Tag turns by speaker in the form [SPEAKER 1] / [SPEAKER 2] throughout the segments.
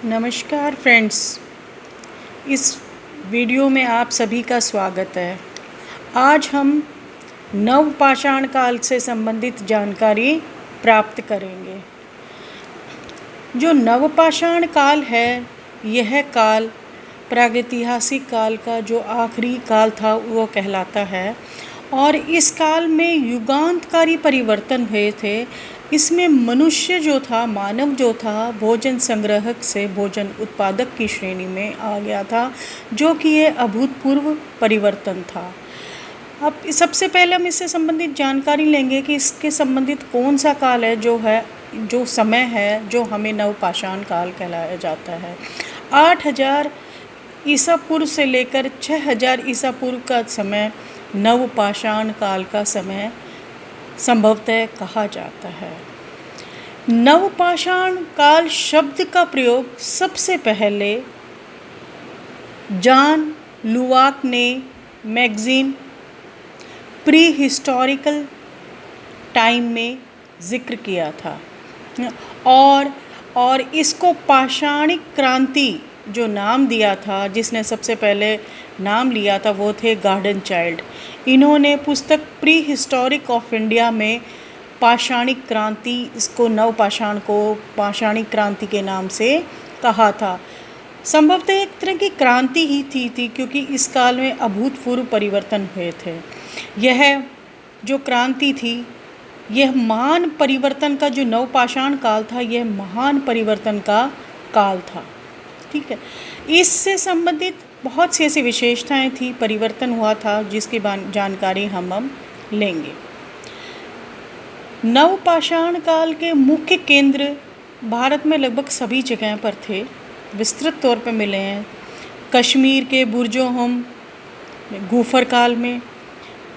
[SPEAKER 1] नमस्कार फ्रेंड्स, इस वीडियो में आप सभी का स्वागत है। आज हम नवपाषाण काल से संबंधित जानकारी प्राप्त करेंगे। जो नवपाषाण काल है, यह काल प्रागैतिहासिक काल का जो आखिरी काल था वो कहलाता है और इस काल में युगांतकारी परिवर्तन हुए थे। इसमें मनुष्य जो था, मानव जो था, भोजन संग्राहक से भोजन उत्पादक की श्रेणी में आ गया था, जो कि ये अभूतपूर्व परिवर्तन था। अब सबसे पहले हम इससे संबंधित जानकारी लेंगे कि इसके संबंधित कौन सा काल है जो समय है जो हमें नवपाषाण काल कहलाया जाता है। 8000 ईसा पूर्व से लेकर 6000 ईसा पूर्व का समय नवपाषाण काल का समय संभवतः कहा जाता है। नवपाषाण काल शब्द का प्रयोग सबसे पहले जॉन लुवाक ने मैगजीन प्री हिस्टोरिकल टाइम में जिक्र किया था और इसको पाषाणिक क्रांति जो नाम दिया था, जिसने सबसे पहले नाम लिया था वो थे गॉर्डन चाइल्ड। इन्होंने पुस्तक प्री हिस्टोरिक ऑफ इंडिया में पाषाणिक क्रांति, इसको नवपाषाण को पाषाणिक क्रांति के नाम से कहा था। संभवतः एक तरह की क्रांति ही थी क्योंकि इस काल में अभूतपूर्व परिवर्तन हुए थे। यह जो क्रांति थी, यह महान परिवर्तन का जो नवपाषाण काल था, यह महान परिवर्तन का काल था। ठीक है, इससे संबंधित बहुत सी ऐसी विशेषताएं थी, परिवर्तन हुआ था, जिसकी जानकारी हम लेंगे। नवपाषाण काल के मुख्य केंद्र भारत में लगभग सभी जगह पर थे, विस्तृत तौर पर मिले हैं। कश्मीर के बुर्जोहम गूफर काल में,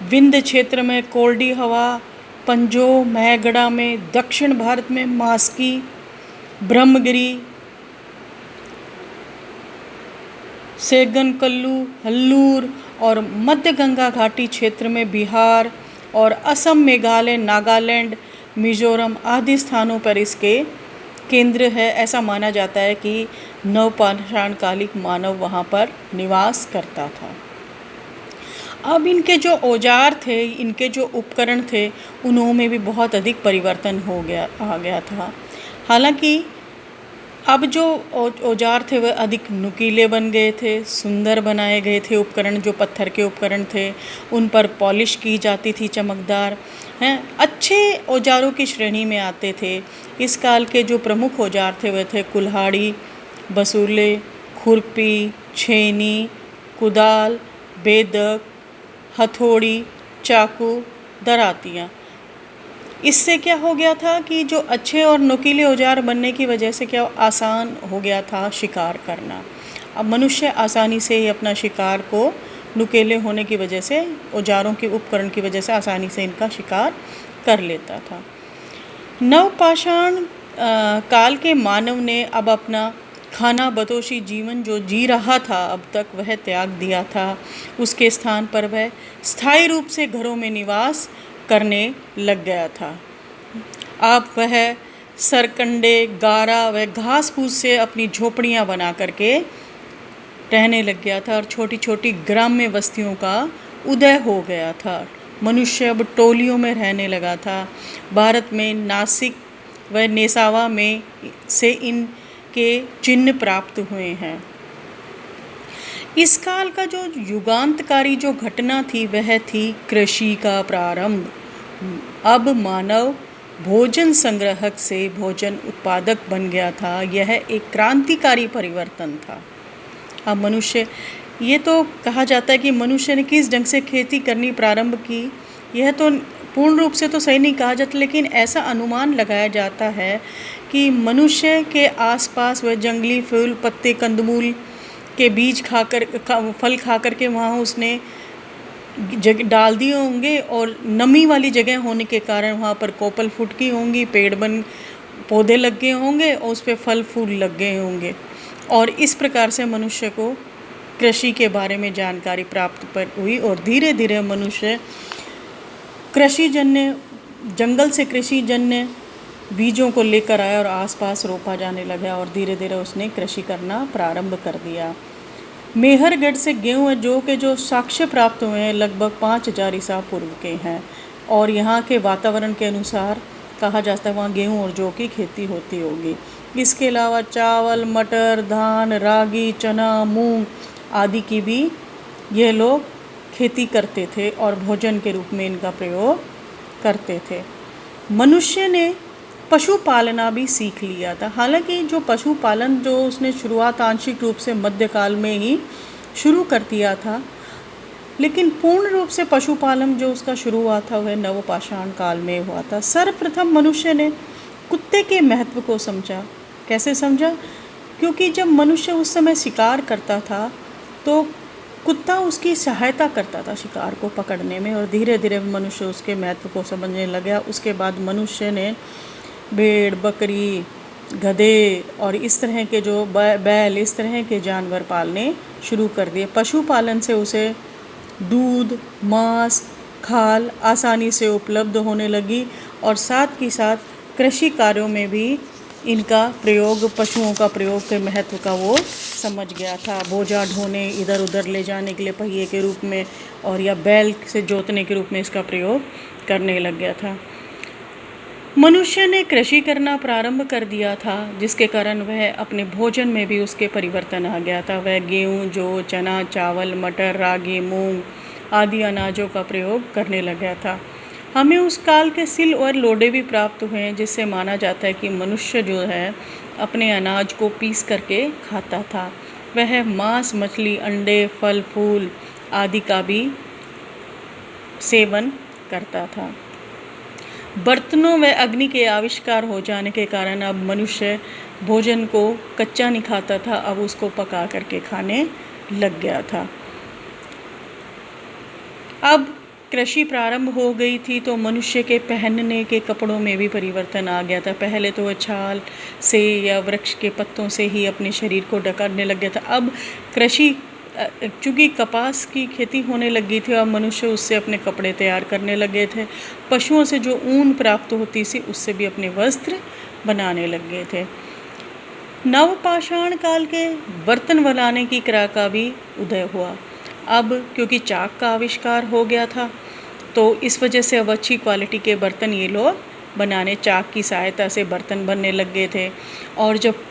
[SPEAKER 1] विंध्य क्षेत्र में कोल्डी हवा, पंजो महगढ़ा में, दक्षिण भारत में मास्की, ब्रह्मगिरी, सेगनकल्लू, हल्लूर और मध्य गंगा घाटी क्षेत्र में बिहार और असम, मेघालय, नागालैंड, मिजोरम आदि स्थानों पर इसके केंद्र है। ऐसा माना जाता है कि नवपाषाण कालिक मानव वहाँ पर निवास करता था। अब इनके जो औजार थे, इनके जो उपकरण थे, उनमें भी बहुत अधिक परिवर्तन आ गया था। हालांकि अब जो औजार थे वह अधिक नुकीले बन गए थे, सुंदर बनाए गए थे। उपकरण जो पत्थर के उपकरण थे, उन पर पॉलिश की जाती थी, चमकदार हैं, अच्छे औजारों की श्रेणी में आते थे। इस काल के जो प्रमुख औजार थे वह थे कुल्हाड़ी, बसूले, खुरपी, छेनी, कुदाल, बेदक, हथौड़ी, चाकू, दरातियाँ। इससे क्या हो गया था कि जो अच्छे और नुकीले औजार बनने की वजह से क्या आसान हो गया था शिकार करना। अब मनुष्य आसानी से ही अपना शिकार को नुकीले होने की वजह से, औजारों के उपकरण की वजह से आसानी से इनका शिकार कर लेता था। नवपाषाण काल के मानव ने अब अपना खाना बदोशी जीवन जो जी रहा था अब तक, वह त्याग दिया था। उसके स्थान पर वह स्थायी रूप से घरों में निवास करने लग गया था। अब वह सरकंडे, गारा व घास फूस से अपनी झोपड़ियाँ बना करके रहने लग गया था और छोटी छोटी ग्राम्य बस्तियों का उदय हो गया था। मनुष्य अब टोलियों में रहने लगा था। भारत में नासिक व नेसावा में से इनके चिन्ह प्राप्त हुए हैं। इस काल का जो युगांतकारी जो घटना थी वह थी कृषि का प्रारंभ। अब मानव भोजन संग्राहक से भोजन उत्पादक बन गया था। यह एक क्रांतिकारी परिवर्तन था। अब मनुष्य, ये तो कहा जाता है कि मनुष्य ने किस ढंग से खेती करनी प्रारंभ की, यह तो पूर्ण रूप से तो सही नहीं कहा जाता, लेकिन ऐसा अनुमान लगाया जाता है कि मनुष्य के आसपास वह जंगली फूल, पत्ते, कंदमूल के बीज फल खा कर के वहाँ उसने डाल दिए होंगे और नमी वाली जगह होने के कारण वहाँ पर कोपल फुटकी होंगी, पौधे लग गए होंगे और उस पर फल फूल लग गए होंगे। और इस प्रकार से मनुष्य को कृषि के बारे में जानकारी प्राप्त हुई और धीरे धीरे मनुष्य कृषिजन्य, जंगल से कृषिजन्य बीजों को लेकर आया और आसपास रोपा जाने लगा और धीरे धीरे उसने कृषि करना प्रारंभ कर दिया। मेहरगढ़ से गेहूँ जौ के जो साक्ष्य प्राप्त हुए हैं लगभग 5000 ईसा पूर्व के हैं और यहाँ के वातावरण के अनुसार कहा जाता है वहाँ गेहूँ और जौ की खेती होती होगी। इसके अलावा चावल, मटर, धान, रागी, चना, मूंग आदि की भी ये लोग खेती करते थे और भोजन के रूप में इनका प्रयोग करते थे। मनुष्य ने पशुपालना भी सीख लिया था। हालांकि जो पशुपालन जो उसने शुरुआत आंशिक रूप से मध्यकाल में ही शुरू कर दिया था, लेकिन पूर्ण रूप से पशुपालन जो उसका शुरू हुआ था वह नवपाषाण काल में हुआ था। सर्वप्रथम मनुष्य ने कुत्ते के महत्व को समझा। कैसे समझा? क्योंकि जब मनुष्य उस समय शिकार करता था तो कुत्ता उसकी सहायता करता था शिकार को पकड़ने में और धीरे धीरे मनुष्य उसके महत्व को समझने लगा। उसके बाद मनुष्य ने भेड़, बकरी, गधे और इस तरह के जो बैल इस तरह के जानवर पालने शुरू कर दिए। पशुपालन से उसे दूध, मांस, खाल आसानी से उपलब्ध होने लगी और साथ ही साथ कृषि कार्यों में भी इनका प्रयोग, पशुओं का प्रयोग के महत्व का वो समझ गया था। बोझा ढोने, इधर उधर ले जाने के लिए पहिए के रूप में और या बैल से जोतने के रूप में इसका प्रयोग करने लग गया था। मनुष्य ने कृषि करना प्रारंभ कर दिया था जिसके कारण वह अपने भोजन में भी उसके परिवर्तन आ गया था। वह गेहूँ, जौ, चना, चावल, मटर, रागी, मूंग आदि अनाजों का प्रयोग करने लग गया था। हमें उस काल के सिल और लोडे भी प्राप्त हुए हैं जिससे माना जाता है कि मनुष्य जो है अपने अनाज को पीस करके खाता था। वह मांस, मछली, अंडे, फल फूल आदि का भी सेवन करता था। बर्तनों व अग्नि के आविष्कार हो जाने के कारण अब मनुष्य भोजन को कच्चा नहीं खाता था, अब उसको पका करके खाने लग गया था। अब कृषि प्रारंभ हो गई थी तो मनुष्य के पहनने के कपड़ों में भी परिवर्तन आ गया था। पहले तो वह छाल से या वृक्ष के पत्तों से ही अपने शरीर को ढकने लग गया था। अब कृषि चूँकि कपास की खेती होने लगी थी, अब मनुष्य उससे अपने कपड़े तैयार करने लगे थे। पशुओं से जो ऊन प्राप्त होती थी उससे भी अपने वस्त्र बनाने लग गए थे। नवपाषाण काल के बर्तन बनाने की कला का भी उदय हुआ। अब क्योंकि चाक का आविष्कार हो गया था तो इस वजह से अब अच्छी क्वालिटी के बर्तन ये लोग बनाने, चाक की सहायता से बर्तन बनने लग गए थे। और जब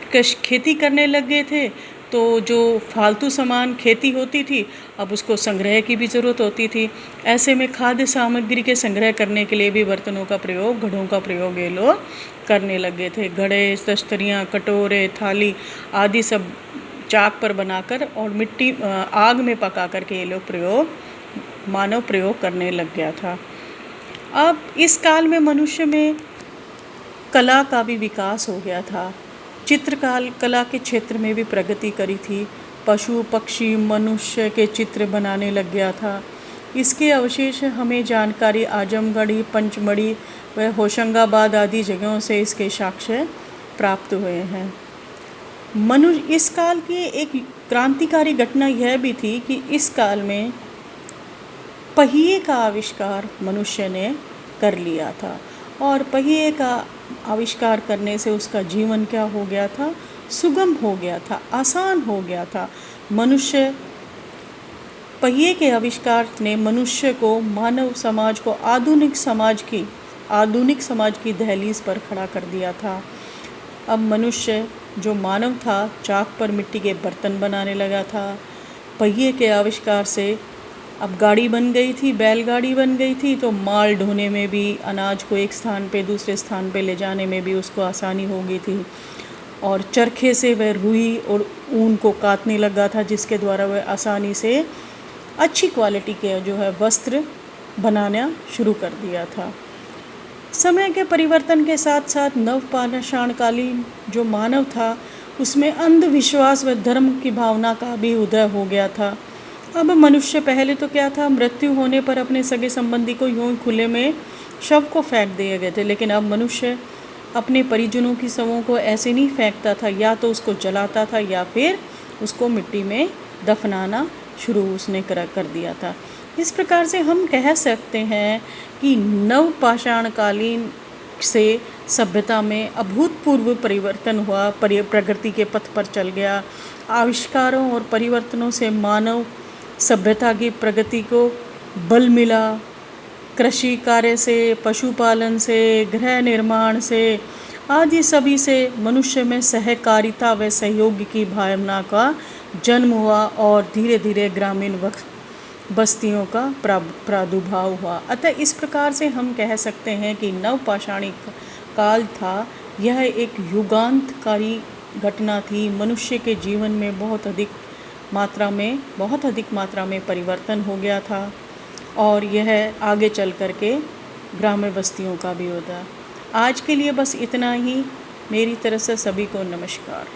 [SPEAKER 1] खेती करने लग गए थे तो जो फालतू सामान खेती होती थी अब उसको संग्रह की भी ज़रूरत होती थी। ऐसे में खाद्य सामग्री के संग्रह करने के लिए भी बर्तनों का प्रयोग, घड़ों का प्रयोग ये लोग करने लग गए थे। घड़े, तस्तरियाँ, कटोरे, थाली आदि सब चाक पर बनाकर और मिट्टी आग में पका करके ये लोग मानव प्रयोग करने लग गया था। अब इस काल में मनुष्य में कला का भी विकास हो गया था। चित्रकाल कला के क्षेत्र में भी प्रगति करी थी। पशु, पक्षी, मनुष्य के चित्र बनाने लग गया था। इसके अवशेष हमें जानकारी आजमगढ़, पंचमढ़ी व होशंगाबाद आदि जगहों से इसके साक्ष्य प्राप्त हुए हैं। इस काल की एक क्रांतिकारी घटना यह भी थी कि इस काल में पहिए का आविष्कार मनुष्य ने कर लिया था और पहिए का आविष्कार करने से उसका जीवन क्या हो गया था? सुगम हो गया था, आसान हो गया था। मनुष्य पहिए के आविष्कार ने मनुष्य को, मानव समाज को आधुनिक समाज की दहलीज पर खड़ा कर दिया था। अब मनुष्य जो मानव था चाक पर मिट्टी के बर्तन बनाने लगा था। पहिए के आविष्कार से अब गाड़ी बन गई थी, बैलगाड़ी बन गई थी, तो माल ढोने में भी, अनाज को एक स्थान पे दूसरे स्थान पे ले जाने में भी उसको आसानी हो गई थी। और चरखे से वह रुई और ऊन को काटने लगा था जिसके द्वारा वह आसानी से अच्छी क्वालिटी के जो है वस्त्र बनाना शुरू कर दिया था। समय के परिवर्तन के साथ साथ नवपाषाणकालीन जो मानव था उसमें अंधविश्वास व धर्म की भावना का भी उदय हो गया था। अब मनुष्य पहले तो क्या था, मृत्यु होने पर अपने सगे संबंधी को यूं ही खुले में शव को फेंक दिए गए थे, लेकिन अब मनुष्य अपने परिजनों की शवों को ऐसे नहीं फेंकता था, या तो उसको जलाता था या फिर उसको मिट्टी में दफनाना शुरू उसने कर दिया था। इस प्रकार से हम कह सकते हैं कि नवपाषाणकालीन से सभ्यता में अभूतपूर्व परिवर्तन हुआ, प्रगति के पथ पर चल गया। आविष्कारों और परिवर्तनों से मानव सभ्यता की प्रगति को बल मिला। कृषि कार्य से, पशुपालन से, गृह निर्माण से आदि सभी से मनुष्य में सहकारिता व सहयोग की भावना का जन्म हुआ और धीरे धीरे ग्रामीण बस्तियों का प्रादुर्भाव हुआ। अतः इस प्रकार से हम कह सकते हैं कि नवपाषाणिक काल था, यह एक युगांतकारी घटना थी। मनुष्य के जीवन में बहुत अधिक मात्रा में परिवर्तन हो गया था और यह आगे चल कर के ग्रामीण बस्तियों का भी होता। आज के लिए बस इतना ही। मेरी तरफ से सभी को नमस्कार।